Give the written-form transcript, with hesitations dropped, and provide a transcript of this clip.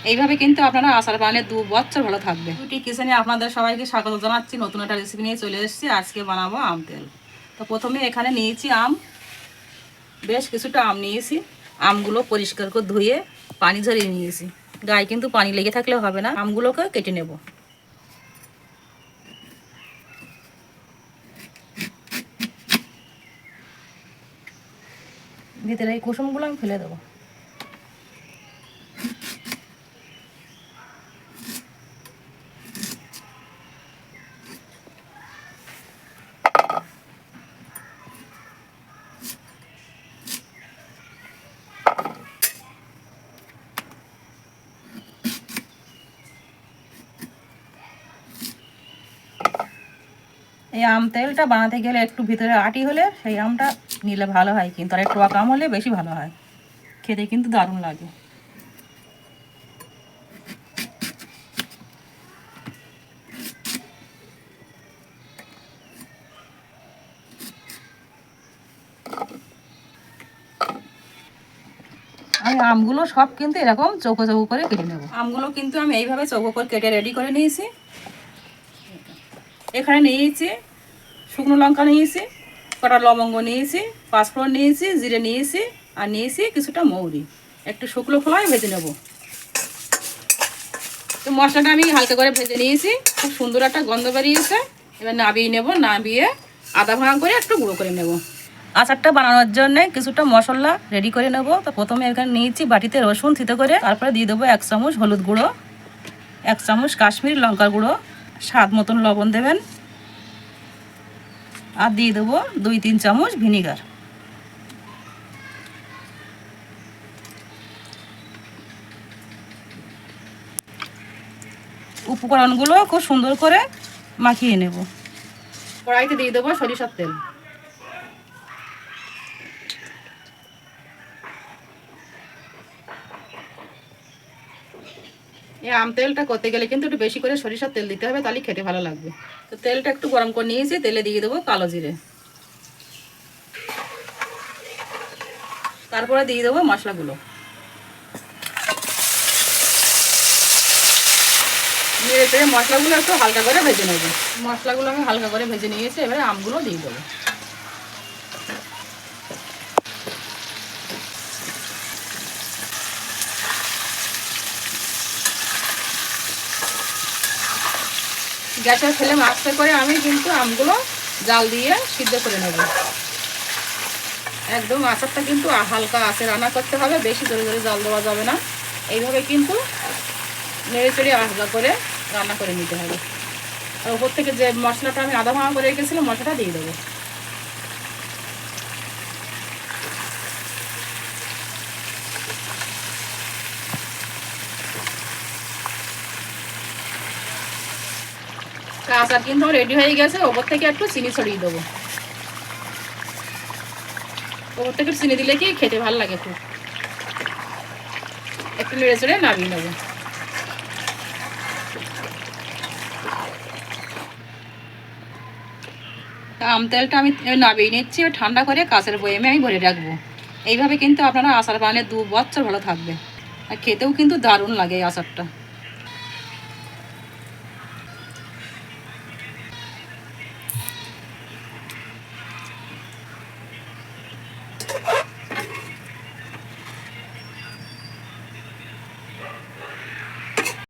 এইভাবে কিন্তু আপনারা আচার বানালে 2 বছর ভালো থাকবে। বিউটি কিচেনে আপনাদের সবাইকে স্বাগত জানাচ্ছি। নতুন একটা রেসিপি নিয়ে চলে এসেছি। আজকে বানাবো আম তেল। তো প্রথমে এখানে নিয়েছি আম, বেশ কিছুটা আম নিয়েছি। আমগুলো পরিষ্কার করে ধুয়ে পানি ঝরিয়ে নিয়েছি। গায়ে কিন্তু পানি লেগে থাকলে হবে না। আমগুলোকে কেটে নেব। ভিতরে এই কুসুমগুলো আমি ফেলে দেবো। এই আম তেলটা বানাতে গেলে একটু ভিতরে আটি হলে সেই আমটা নিলে ভালো হয়, কিন্তু আর একটু টক আম হলে বেশি ভালো হয়, খেতে কিন্তু দারুণ লাগে। আমি আমগুলো সব কিন্তু এরকম চৌকো চৌকো করে কেটে নেব। আমগুলো কিন্তু আমি এইভাবে চৌকো করে কেটে রেডি করে নিয়েছি। এখানে নিয়েছি শুকনো লঙ্কা নিয়েছি, কটা লবঙ্গ নিয়েছি, পাঁচফোড়ন নিয়েছি, জিরে নিয়েছি, আর নিয়েছি কিছুটা মৌরি। একটু শুকনো খোলায় ভেজে নেব। তো মশলাটা আমি হালকা করে ভেজে নিয়েছি, খুব সুন্দর একটা গন্ধ বেরিয়েছে। এবার নাবিয়ে নেব। নাবিয়ে আদা ভাঙা করে একটু গুঁড়ো করে নেব। আচারটা বানানোর জন্য কিছুটা মশলা রেডি করে নেব। তো প্রথমে এখানে নিয়েছি বাটিতে রসুন থেতো করে, তারপরে দিয়ে দেবো 1 চামচ হলুদ গুঁড়ো, 1 চামচ কাশ্মীরি লঙ্কার গুঁড়ো, স্বাদ মতন লবণ দেবেন, আর দিয়ে দেবো 2-3 চামচ ভিনিগার। উপকরণগুলো খুব সুন্দর করে মাখিয়ে নেব। কড়াইতে দিয়ে দেবো সরিষার তেল। এই আম তেলটা করতে গেলে কিন্তু একটু বেশি করে সরিষার তেল দিতে হবে, তাহলে খেতে ভালো লাগবে। তো তেলটা একটু গরম করে নিয়েছি। তেলে দিয়ে দেবো কালো জিরে, তারপরে দিয়ে দেবো মশলাগুলো। নেড়ে চেড়ে মশলাগুলো একটু হালকা করে ভেজে নেব। মশলাগুলো আমি হালকা করে ভেজে নিয়েছি। এবারে আমগুলো দিয়ে দেবো। গ্যাসের ফ্লেম আস্তে করে আমি কিন্তু আমগুলো জাল দিয়ে সিদ্ধ করে নেব। একদম আচারটা কিন্তু হালকা আঁচে রান্না করতে হবে, বেশি জোরে জোরে জাল দেওয়া যাবে না। এইভাবে কিন্তু নেড়ে চেড়ে হালকা করে রান্না করে নিতে হবে। আর উপর থেকে যে মশলাটা আমি আদা ভাঙা করে রেখেছিলাম, মশলাটা দিয়ে দেবো। আচার কিন্তু রেডি হয়ে গেছে। ওপর থেকে একটু চিনি ছড়িয়ে দেবো। ওপর থেকে চিনি দিলে কি খেতে ভালো লাগে খুব। একটু নেড়ে চেড়ে নামিয়ে নেবো। আম তেলটা আমি নামিয়ে নিচ্ছি। ঠান্ডা করে কাঁচের বয়ামে আমি ভরে রাখবো। এইভাবে কিন্তু আপনারা আচার বানালে 2 বছর ভালো থাকবে, আর খেতেও কিন্তু দারুণ লাগে এই আচারটা।